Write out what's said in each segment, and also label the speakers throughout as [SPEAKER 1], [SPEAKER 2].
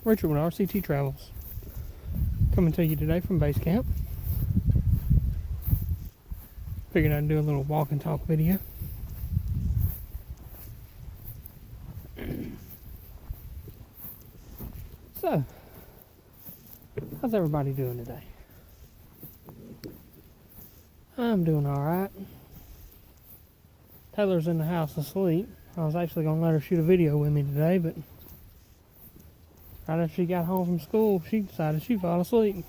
[SPEAKER 1] Richard with R.C.T. Travels. Coming to you today from base camp. Figured I'd do a little walk and talk video. So, how's everybody doing today? I'm doing alright. Taylor's in the house asleep. I was actually going to let her shoot a video with me today, but right after she got home from school, she decided she'd fall asleep.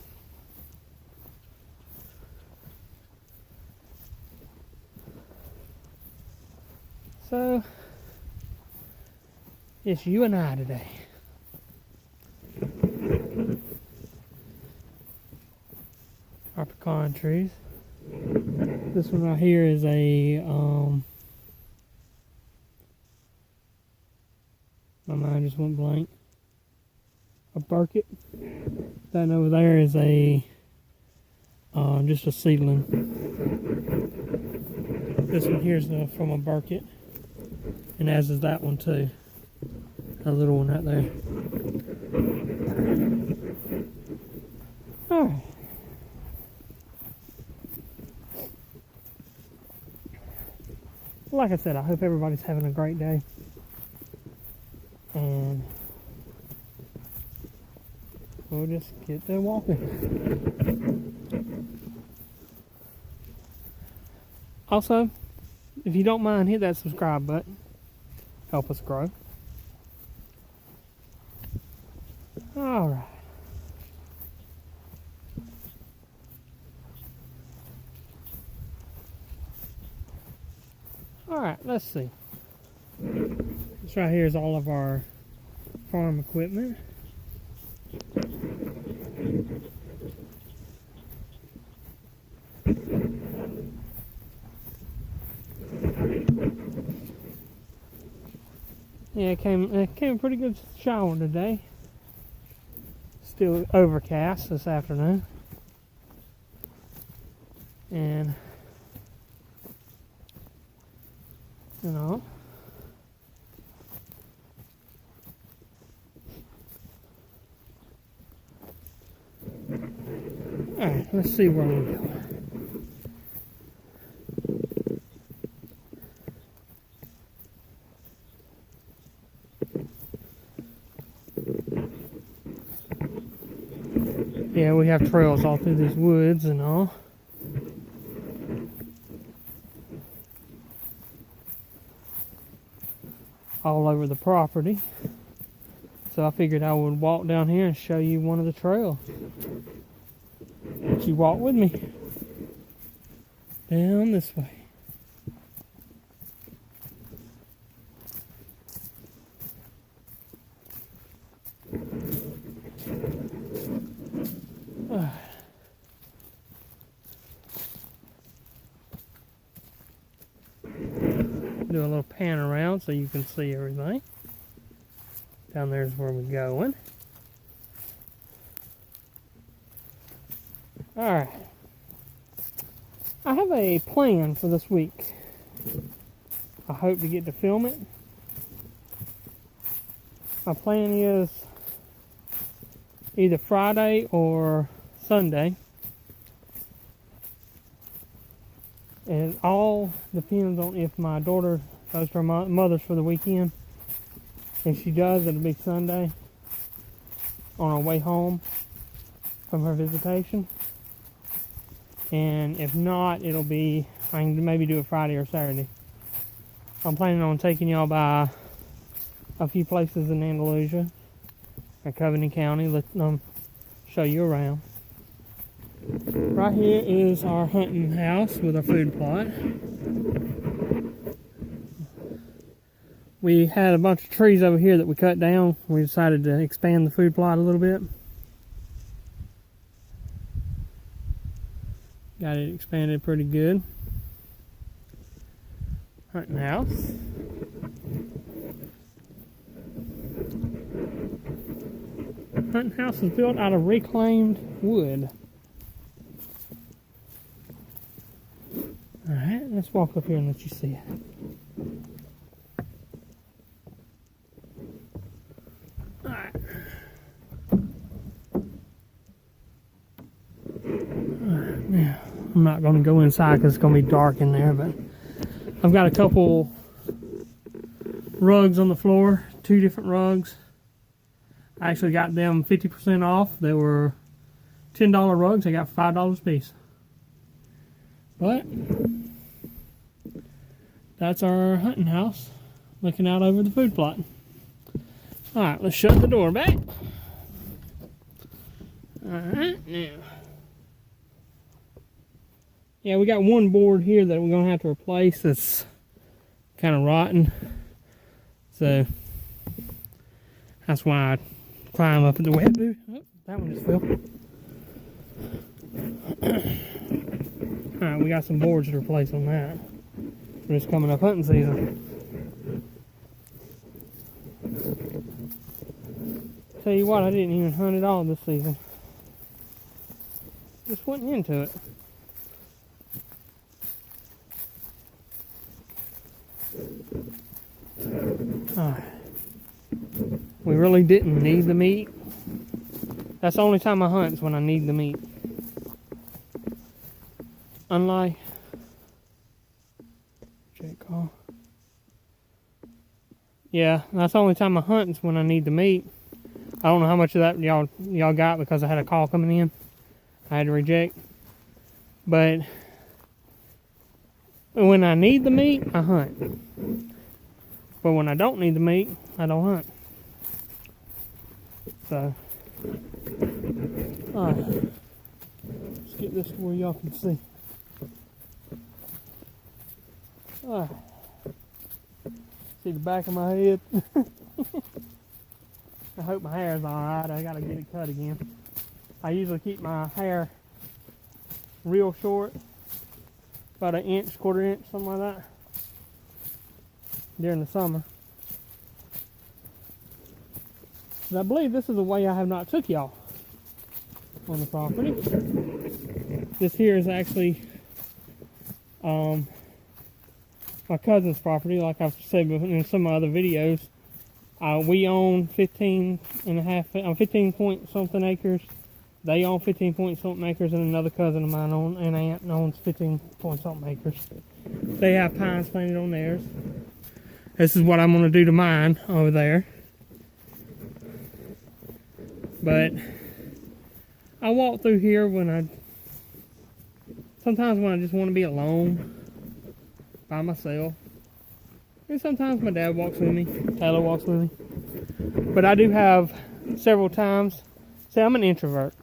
[SPEAKER 1] So, it's you and I today. Our pecan trees. This one right here is a, my mind just went blank. A bucket. That over there is a, just a seedling. This one here is from a bucket. And as is that one too. A little one right there. Alright. Like I said, I hope everybody's having a great day. And we'll just get to walking. Also, if you don't mind, hit that subscribe button. Help us grow. Alright. Alright, let's see. This right here is all of our farm equipment. Yeah, it came a pretty good shower today. Still overcast this afternoon. And you know, alright, let's see where we go. Yeah, we have trails all through these woods and all. All over the property. So I figured I would walk down here and show you one of the trails. Would you walk with me? Down this way. Do a little pan around so you can see everything. Down there is where we're going. Alright. I have a plan for this week. I hope to get to film it. My plan is either Friday or Sunday. And it all depends on if my daughter goes to her mother's for the weekend. If she does, it'll be Sunday on our way home from her visitation. And if not, it'll be, I can maybe do it Friday or Saturday. I'm planning on taking y'all by a few places in Andalusia or Covington County, letting them show you around. Right here is our hunting house with our food plot. We had a bunch of trees over here that we cut down. We decided to expand the food plot a little bit. Got it expanded pretty good. Hunting house. Hunting house is built out of reclaimed wood. Alright, let's walk up here and let you see it. Alright. I'm not going to go inside because it's going to be dark in there, but I've got a couple rugs on the floor, 2 different rugs. I actually got them 50% off. They were $10 rugs. I got $5 a piece. But that's our hunting house, looking out over the food plot. Alright, let's shut the door back. Alright, now. Yeah, we got one board here that we're going to have to replace that's kind of rotten. So, that's why I climb up in the wet boot. Oh, that one just fell. Alright, we got some boards to replace on that. We're just coming up hunting season. Tell you what, I didn't even hunt at all this season. Just went into it. We really didn't need the meat. That's the only time I hunt is when I need the meat. Unlike call. Yeah, that's the only time I hunt is when I need the meat. I don't know how much of that y'all got because I had a call coming in. I had to reject. But when I need the meat, I hunt. But when I don't need the meat, I don't hunt. So, alright. Let's get this where y'all can see. Alright. See the back of my head? I hope my hair's alright. I gotta get it cut again. I usually keep my hair real short, about 1 inch, 1/4 inch, something like that, during the summer. But I believe this is a way I have not took y'all on the property. This here is actually my cousin's property, like I've said in some other videos. We own 15 point something acres. They own 15 point something acres, and another cousin of mine and aunt owns 15 point something acres. They have pines planted on theirs. This is what I'm going to do to mine over there. But I walk through here sometimes when I just want to be alone by myself. And sometimes my dad walks with me, Taylor walks with me. But I do have several times, say I'm an introvert.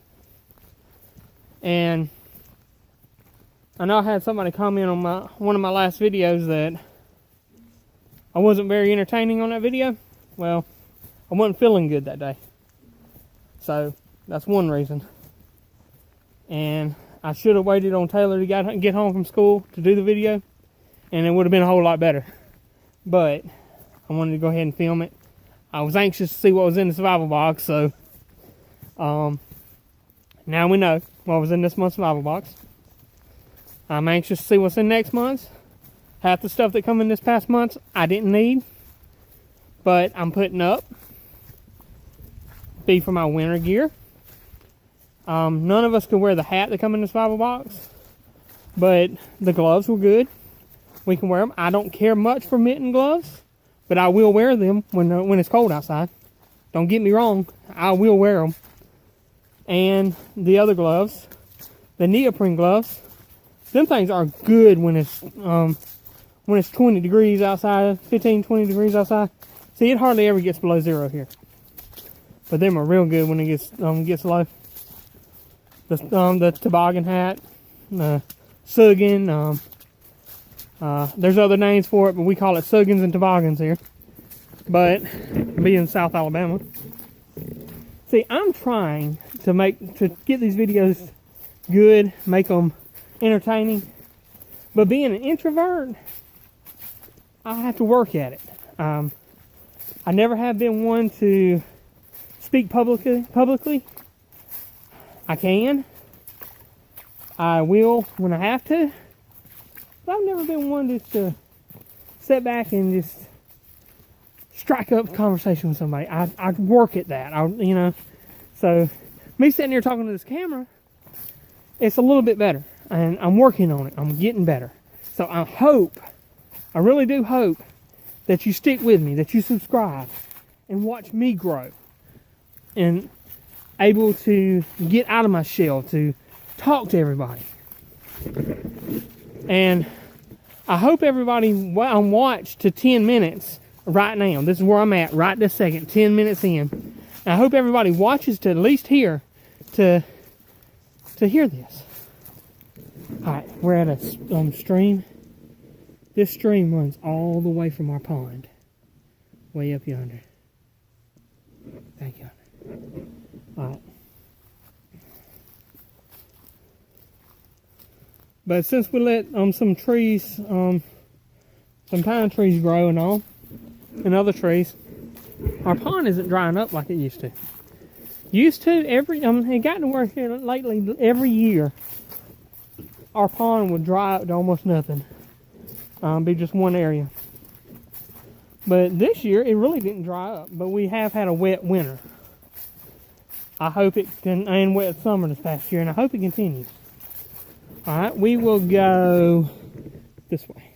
[SPEAKER 1] And I know I had somebody comment on one of my last videos that I wasn't very entertaining on that video. Well, I wasn't feeling good that day. So, that's one reason. And I should have waited on Taylor to get home from school to do the video, and it would have been a whole lot better. But I wanted to go ahead and film it. I was anxious to see what was in the survival box, so now we know what was in this month's survival box. I'm anxious to see what's in next month's. Half the stuff that come in this past month I didn't need, but I'm putting up. Be for my winter gear. None of us could wear the hat that come in the survival box, but the gloves were good. We can wear them. I don't care much for mitten gloves, but I will wear them when it's cold outside. Don't get me wrong, I will wear them. And the other gloves, the neoprene gloves, them things are good when it's 20 degrees outside, 15, 20 degrees outside. See, it hardly ever gets below 0 here. But them are real good when it gets low. The toboggan hat, suggin, there's other names for it, but we call it suggins and toboggans here. But being South Alabama, see, I'm trying to get these videos good, make them entertaining. But being an introvert, I have to work at it. I never have been one to speak publicly. I can. I will when I have to. But I've never been one just to sit back and just strike up a conversation with somebody. I work at that. So me sitting here talking to this camera, it's a little bit better. and I'm working on it. I'm getting better. So I really do hope that you stick with me, that you subscribe and watch me grow and able to get out of my shell, to talk to everybody. And I hope everybody watch to 10 minutes right now. This is where I'm at right this second, 10 minutes in. And I hope everybody watches to at least hear to hear this. All right, we're at a stream. This stream runs all the way from our pond, way up yonder. Thank you. All right. But since we let some trees, some pine trees grow and all, and other trees, our pond isn't drying up like it used to. It got to where here lately, every year, our pond would dry up to almost nothing. Be just one area. But this year, it really didn't dry up. But we have had a wet winter. I hope it can, and wet summer this past year, and I hope it continues. Alright, we will go this way.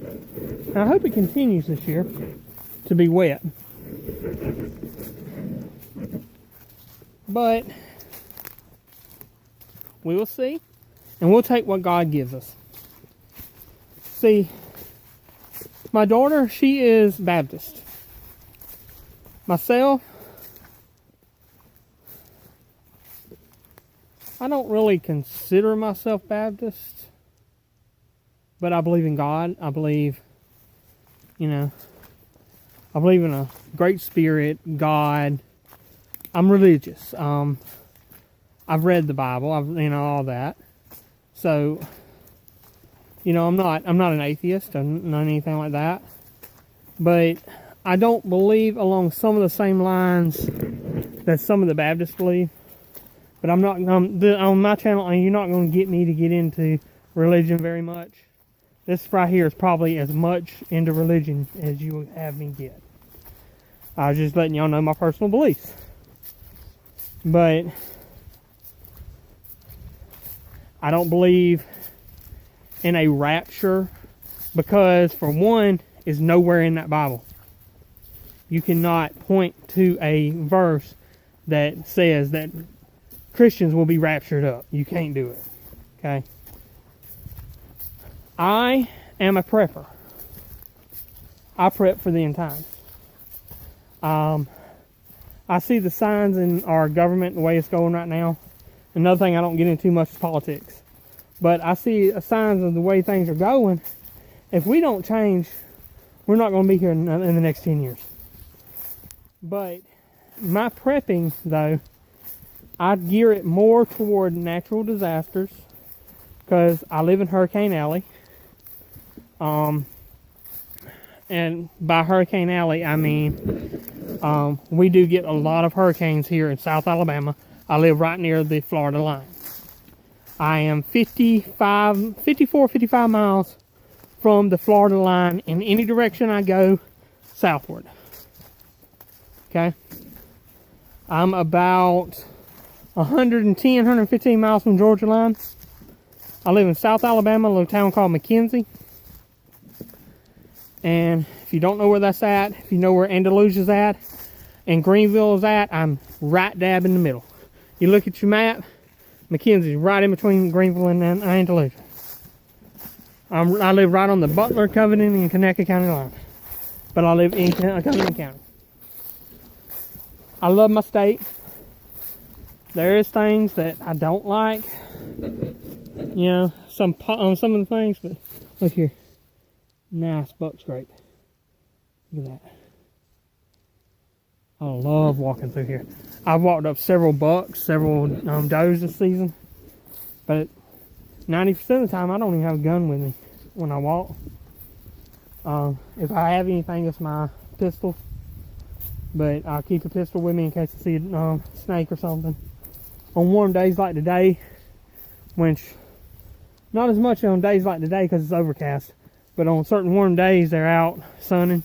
[SPEAKER 1] And I hope it continues this year to be wet. But we will see, and we'll take what God gives us. See, my daughter, she is Baptist. Myself, I don't really consider myself Baptist, but I believe in God. I believe, I believe in a great spirit, God. I'm religious. I've read the Bible. All that. So, I'm not an atheist. I'm not anything like that. But I don't believe along some of the same lines that some of the Baptists believe. But I'm not on my channel. You're not going to get me to get into religion very much. This right here is probably as much into religion as you would have me get. I was just letting y'all know my personal beliefs. But I don't believe in a rapture because, for one, is nowhere in that Bible. You cannot point to a verse that says that Christians will be raptured up. You can't do it. Okay? I am a prepper. I prep for the end times. I see the signs in our government, the way it's going right now. Another thing I don't get into much is politics. But I see signs of the way things are going. If we don't change, we're not going to be here in the next 10 years. But my prepping, though, I gear it more toward natural disasters because I live in Hurricane Alley. And by Hurricane Alley, I mean we do get a lot of hurricanes here in South Alabama. I live right near the Florida line. I am 55 miles from the Florida line in any direction I go southward. Okay? I'm about 115 miles from Georgia line. I live in South Alabama, a little town called McKenzie. And if you don't know where that's at, if you know where Andalusia's at and Greenville is at, I'm right dab in the middle. You look at your map, McKenzie's right in between Greenville and Andalusia. I live right on the Butler, Covington, and Conecuh County line. But I live in Covington County. I love my state. There is things that I don't like. Some of the things, but look here. Nice buck scrape. Look at that. I love walking through here. I've walked up several bucks, several does this season. But 90% of the time, I don't even have a gun with me when I walk. If I have anything, it's my pistol. But I'll keep a pistol with me in case I see a snake or something. On warm days like today, which not as much on days like today because it's overcast, but on certain warm days they're out sunning.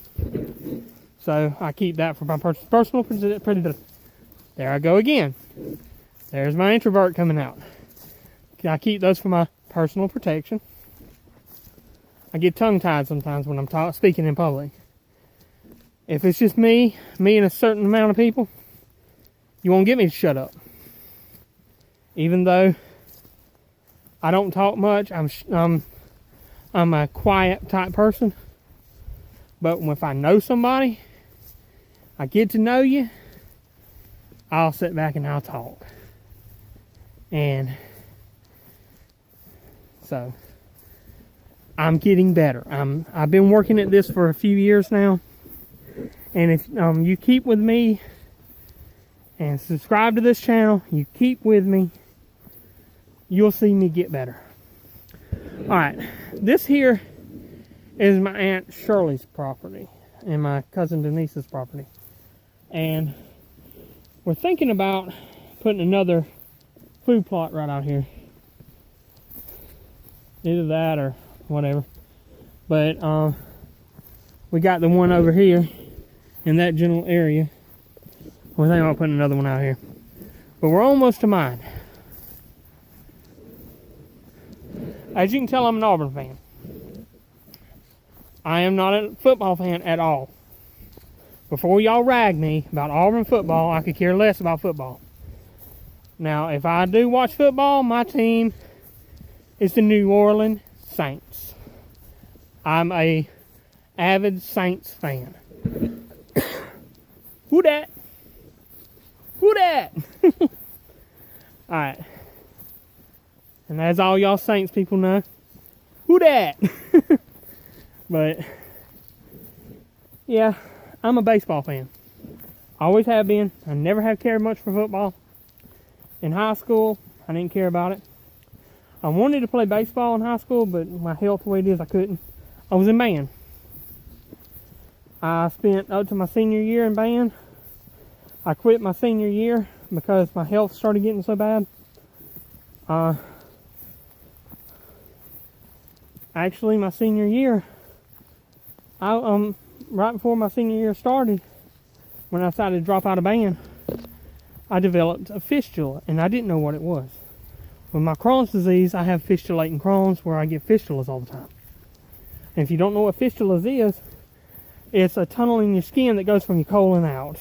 [SPEAKER 1] So I keep that for my personal predator. There I go again. There's my introvert coming out. I keep those for my personal protection. I get tongue-tied sometimes when I'm speaking in public. If it's just me and a certain amount of people, you won't get me to shut up. Even though I don't talk much, I'm a quiet type person. But if I know somebody, I get to know you, I'll sit back and I'll talk. And so I'm getting better. I've been working at this for a few years now. And if you keep with me and subscribe to this channel, you keep with me, you'll see me get better. Alright, this here is my Aunt Shirley's property and my cousin Denise's property. And we're thinking about putting another food plot right out here. Either that or whatever. But we got the one over here in that general area. We're thinking about putting another one out here. But we're almost to mine. As you can tell, I'm an Auburn fan. I am not a football fan at all. Before y'all rag me about Auburn football, I could care less about football. Now, if I do watch football, my team is the New Orleans Saints. I'm a avid Saints fan. Who dat? Who dat? Alright. And as all y'all Saints people know, who dat? But, yeah, I'm a baseball fan. Always have been. I never have cared much for football. In high school, I didn't care about it. I wanted to play baseball in high school, but my health, the way it is, I couldn't. I was in band. I spent up to my senior year in band. I quit my senior year because my health started getting so bad. Actually, my senior year, right before my senior year started, when I decided to drop out of band, I developed a fistula, and I didn't know what it was. With my Crohn's disease, I have fistulating Crohn's, where I get fistulas all the time. And if you don't know what fistulas is, it's a tunnel in your skin that goes from your colon out.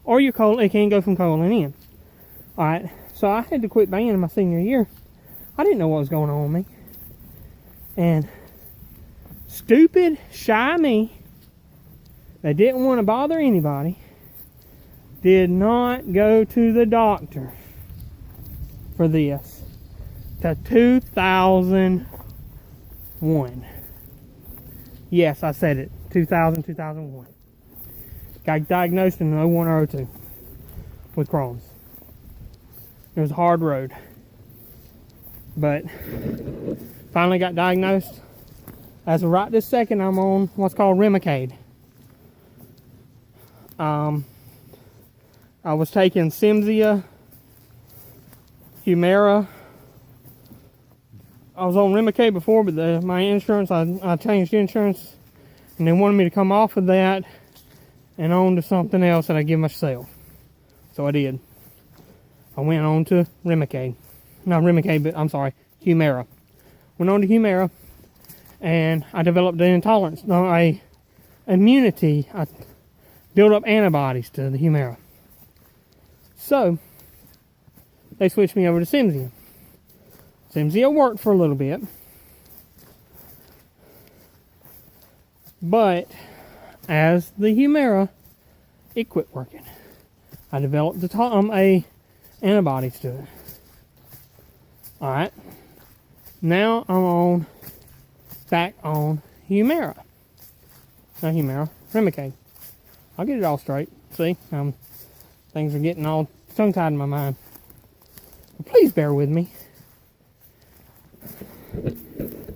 [SPEAKER 1] Or your colon, it can go from colon in. Alright, so I had to quit band in my senior year. I didn't know what was going on with me. And stupid, shy me, that didn't want to bother anybody, did not go to the doctor for this to 2001. Yes, I said it. 2001. Got diagnosed in 01 or 02 with Crohn's. It was a hard road. But finally got diagnosed. As of right this second, I'm on what's called Remicade. I was taking Cimzia, Humira. I was on Remicade before, but my insurance, I changed insurance, and they wanted me to come off of that and on to something else that I give myself. So I did. I went on to Remicade. Not Remicade, but I'm sorry, Humira. Went on to Humira, and I developed an intolerance, a immunity. I built up antibodies to the Humira. So, they switched me over to Cimzia. Cimzia worked for a little bit, but as the Humira, it quit working. I developed antibodies to it. Alright, now I'm back on Humira. Not Humira, Remicade. I'll get it all straight. See, things are getting all tongue-tied in my mind. But please bear with me.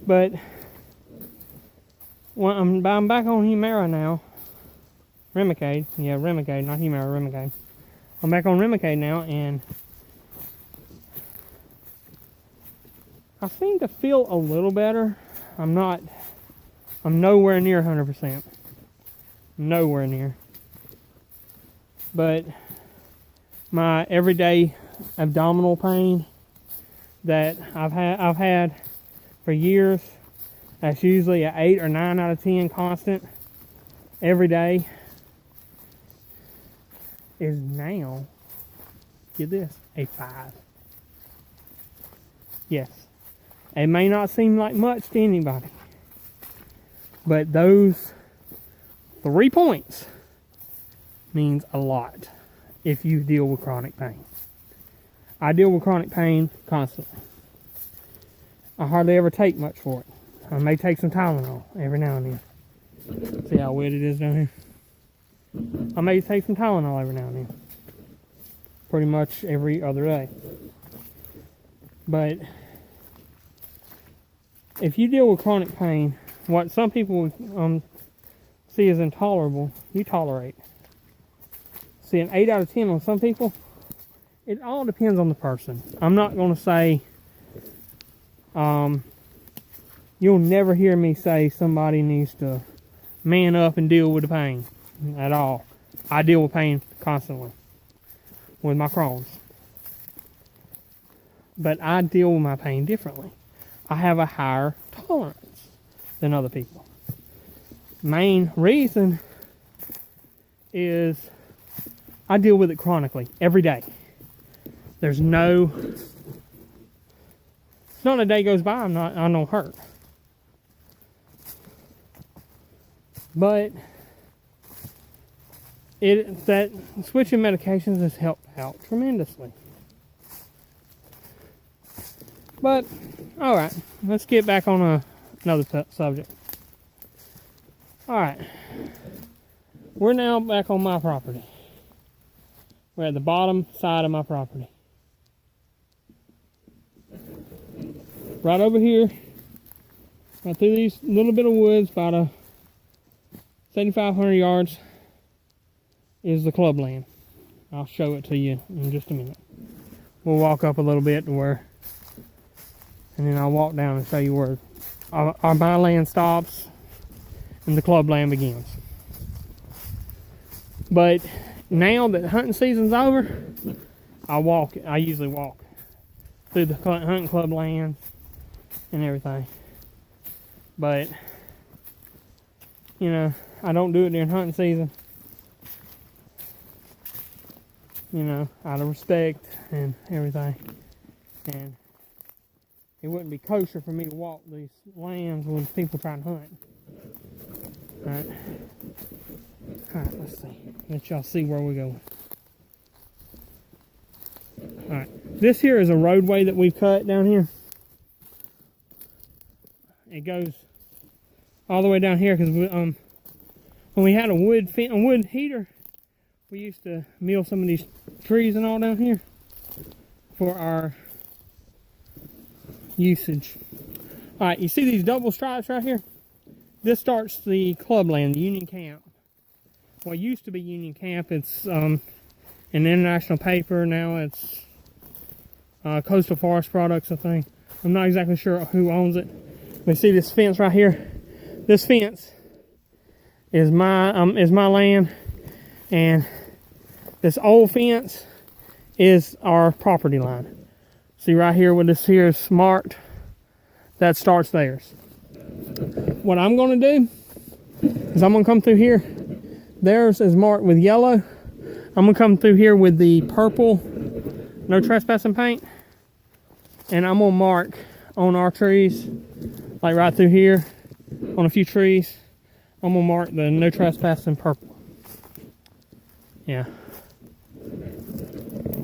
[SPEAKER 1] But when I'm back on Humira now. Remicade. Yeah, Remicade, not Humira, Remicade. I'm back on Remicade now, and I seem to feel a little better. I'm nowhere near 100%. Nowhere near. But my everyday abdominal pain that I've had for years. That's usually an 8 or 9 out of 10 constant every day. Is now, get this, a 5. Yes, it may not seem like much to anybody, but those 3 points means a lot if you deal with chronic pain. I deal with chronic pain constantly. I hardly ever take much for it. I may take some Tylenol every now and then. See how wet it is down here? I may take some Tylenol every now and then. Pretty much every other day. But if you deal with chronic pain, what some people see as intolerable, you tolerate. See, an 8 out of 10 on some people, it all depends on the person. I'm not going to say, you'll never hear me say somebody needs to man up and deal with the pain at all. I deal with pain constantly with my Crohn's. But I deal with my pain differently. I have a higher tolerance than other people. Main reason is I deal with it chronically every day. There's not a day goes by I'm not hurt. But that switching medications has helped out tremendously. But all right, let's get back on another subject. All right, we're now back on my property. We're at the bottom side of my property. Right over here, right through these little bit of woods, about 7,500 yards, is the clubland. I'll show it to you in just a minute. We'll walk up a little bit to where, and then I'll walk down and show you where my land stops and the clubland begins. But now that hunting season's over, I usually walk through the hunting club land and everything. But, you know, I don't do it during hunting season. You know, out of respect and everything. And it wouldn't be kosher for me to walk these lands when people trying to hunt. Alright, let's see. Let y'all see where we're going. Alright, this here is a roadway that we've cut down here. It goes all the way down here because when we had a wood heater, we used to mill some of these trees and all down here for our usage. Alright, you see these double stripes right here? This starts the clubland, the Union Camp. What used to be Union Camp, it's an international paper. Now it's Coastal Forest Products, I think. I'm not exactly sure who owns it. But see this fence right here? This fence is my land, and this old fence is our property line. See right here where this here is marked? That starts theirs. What I'm going to do is I'm going to come through here. Theirs is marked with yellow. I'm going to come through here with the purple no trespassing paint. And I'm going to mark on our trees, like right through here, on a few trees. I'm going to mark the no trespassing purple. Yeah.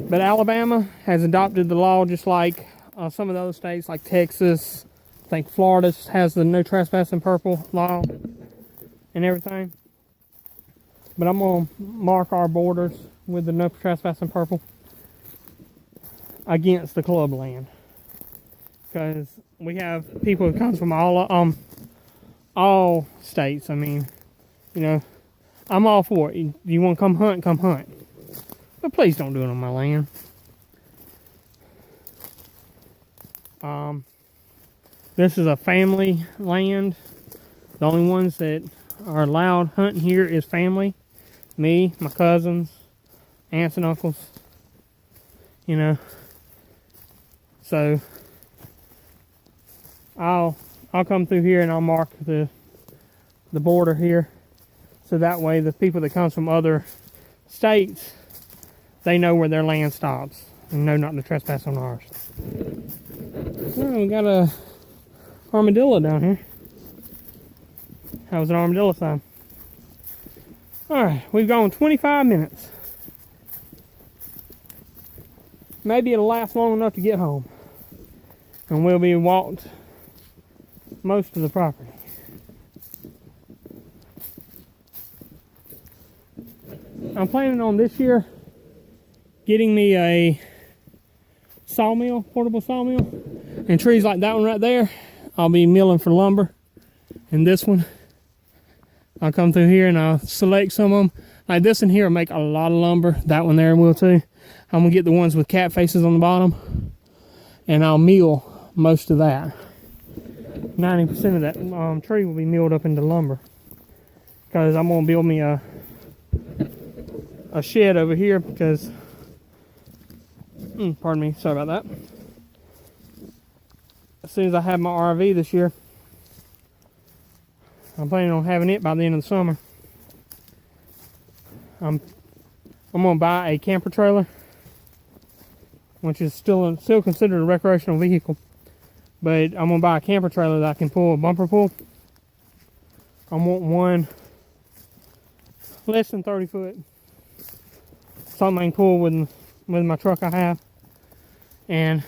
[SPEAKER 1] But Alabama has adopted the law just like some of the other states, like Texas. I think Florida has the no trespassing purple law and everything. But I'm going to mark our borders with the no trespassing purple against the club land. Because we have people who come from all states. I mean, you know, I'm all for it. You want to come hunt. But please don't do it on my land. This is a family land. The only ones that are allowed hunting here is family. Me, my cousins, aunts and uncles. You know. So, I'll come through here and I'll mark the border here, so that way the people that comes from other states, they know where their land stops and know not to trespass on ours. Oh, we got a armadillo down here. That was an armadillo sign. Alright, we've gone 25 minutes. Maybe it'll last long enough to get home. And we'll be walked most of the property. I'm planning on this year getting me a sawmill, portable sawmill. And trees like that one right there, I'll be milling for lumber. And this one, I'll come through here and I'll select some of them. Like this one here will make a lot of lumber. That one there will too. I'm gonna get the ones with cat faces on the bottom, and I'll mill most of that. 90% of that tree will be milled up into lumber, because I'm gonna build me a shed over here, because pardon me, sorry about that. As soon as I have my RV this year, I'm planning on having it by the end of the summer. I'm gonna buy a camper trailer, which is still considered a recreational vehicle, but I'm gonna buy a camper trailer that I can pull a bumper pull. I want one less than 30 foot, something I can pull with my truck I have, and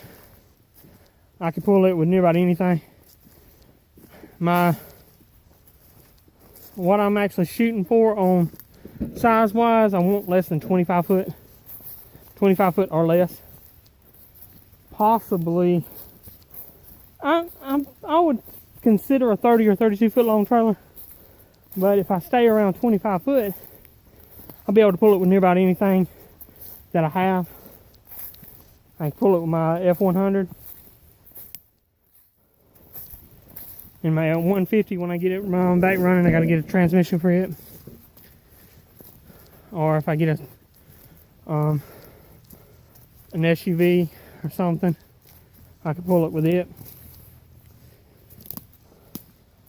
[SPEAKER 1] I can pull it with near about anything. What I'm actually shooting for on size wise, I want less than 25 foot or less. Possibly, I would consider a 30 or 32 foot long trailer, but if I stay around 25 foot, I'll be able to pull it with near about anything that I have. I can pull it with my F100 and my 150. When I get it back running, I got to get a transmission for it. Or if I get an SUV or something, I can pull it with it.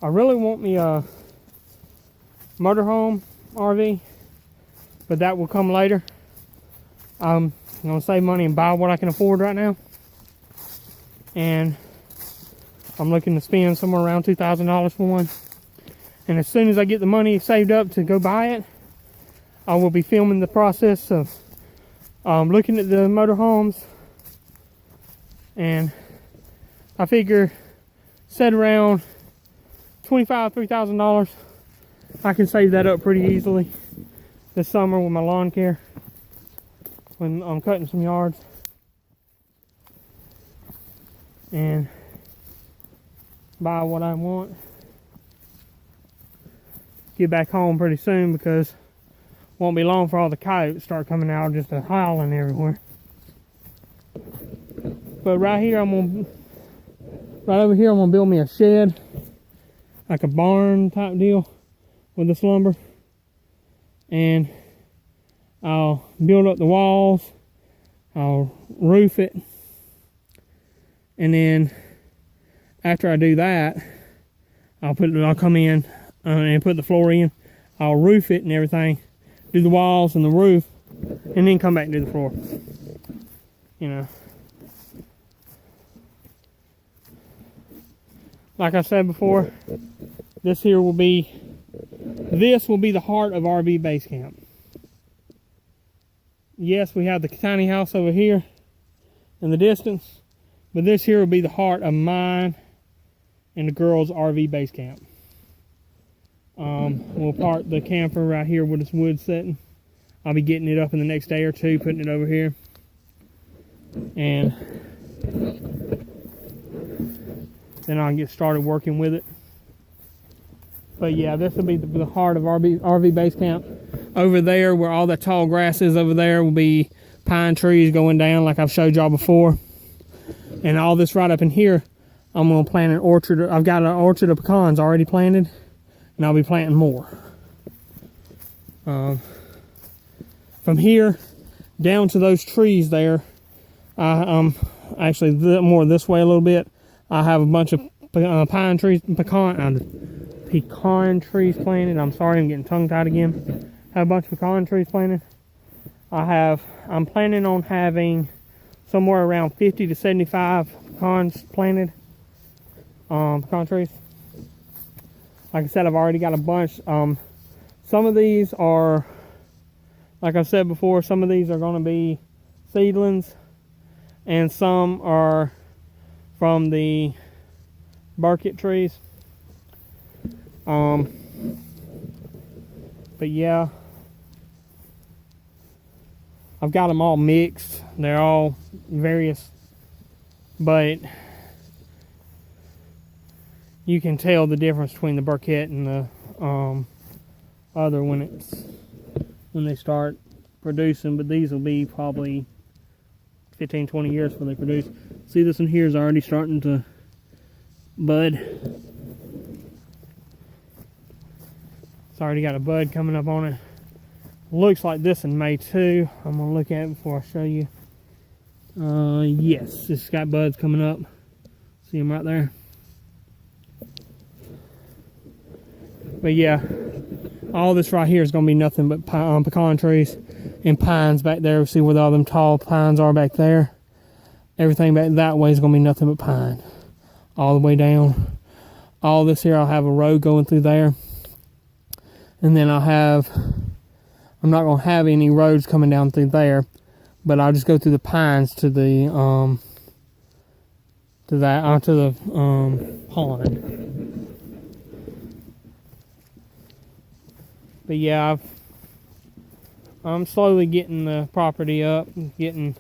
[SPEAKER 1] I really want me a motorhome RV, but that will come later. I'm gonna save money and buy what I can afford right now, and I'm looking to spend somewhere around $2,000 for one. And as soon as I get the money saved up to go buy it, I will be filming the process of looking at the motorhomes, and I figure set around $3,000. I can save that up pretty easily this summer with my lawn care when I'm cutting some yards, and buy what I want. Get back home pretty soon, because won't be long for all the coyotes start coming out just howling everywhere. But right over here I'm gonna build me a shed, like a barn type deal with this lumber, and I'll build up the walls, I'll roof it, and then after I do that, I'll come in and put the floor in. I'll roof it and everything, do the walls and the roof, and then come back and do the floor. You know, like I said before, this will be the heart of RV base camp. Yes, we have the tiny house over here in the distance, but this here will be the heart of mine and the girls' RV base camp. We'll park the camper right here with its wood setting. I'll be getting it up in the next day or two, putting it over here, and then I'll get started working with it. But yeah, this will be the heart of RV base camp. Over there, where all that tall grass is over there, will be pine trees going down like I've showed y'all before. And all this right up in here, I'm going to plant an orchard. I've got an orchard of pecans already planted, and I'll be planting more. From here down to those trees there, actually more this way a little bit, I have a bunch of pine trees, pecan trees planted. I'm sorry, I'm getting tongue tied again. Have a bunch of pecan trees planted. I'm planning on having somewhere around 50 to 75 pecans planted. Pecan trees. Like I said, I've already got a bunch. Some of these are, like I've said before, some of these are going to be seedlings, and some are from the burkett trees. But yeah, I've got them all mixed. They're all various, but you can tell the difference between the burkett and the other when they start producing. But these will be probably 15-20 years before they produce. See, this one here is already starting to bud. It's already got a bud coming up on it. Looks like this in May too. I'm gonna look at it before I show you. Yes, it's got buds coming up. See them right there. But yeah, all this right here is gonna be nothing but pecan trees and pines back there. See where all them tall pines are back there? Everything back that way is gonna be nothing but pine. All the way down. All this here, I'll have a road going through there. And then I'm not gonna have any roads coming down through there, but I'll just go through the pines to the pond. But yeah, I'm slowly getting the property up, getting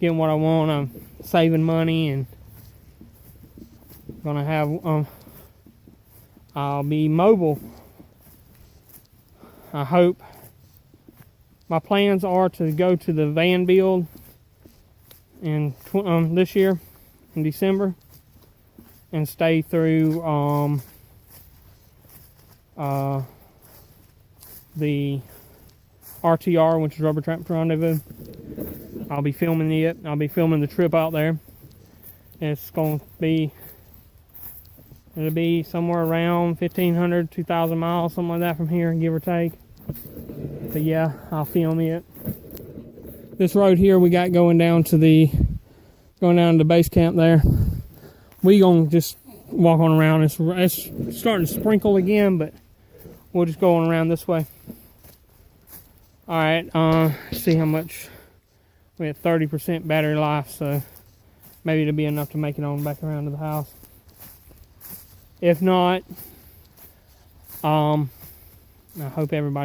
[SPEAKER 1] what I want. I'm saving money and gonna have I'll be mobile. I hope. My plans are to go to the van build in this year in December and stay through the RTR, which is Rubber Tramp Rendezvous. I'll be filming it. I'll be filming the trip out there. It's going to be, it'll be somewhere around 1,500, 2,000 miles, something like that from here, give or take. But yeah, I'll film it. This road here we got going down to the base camp there. We gonna just walk on around. It's starting to sprinkle again, but we'll just go on around this way. All right, see how much. We had 30% battery life, so maybe it'll be enough to make it on back around to the house. If not, I hope everybody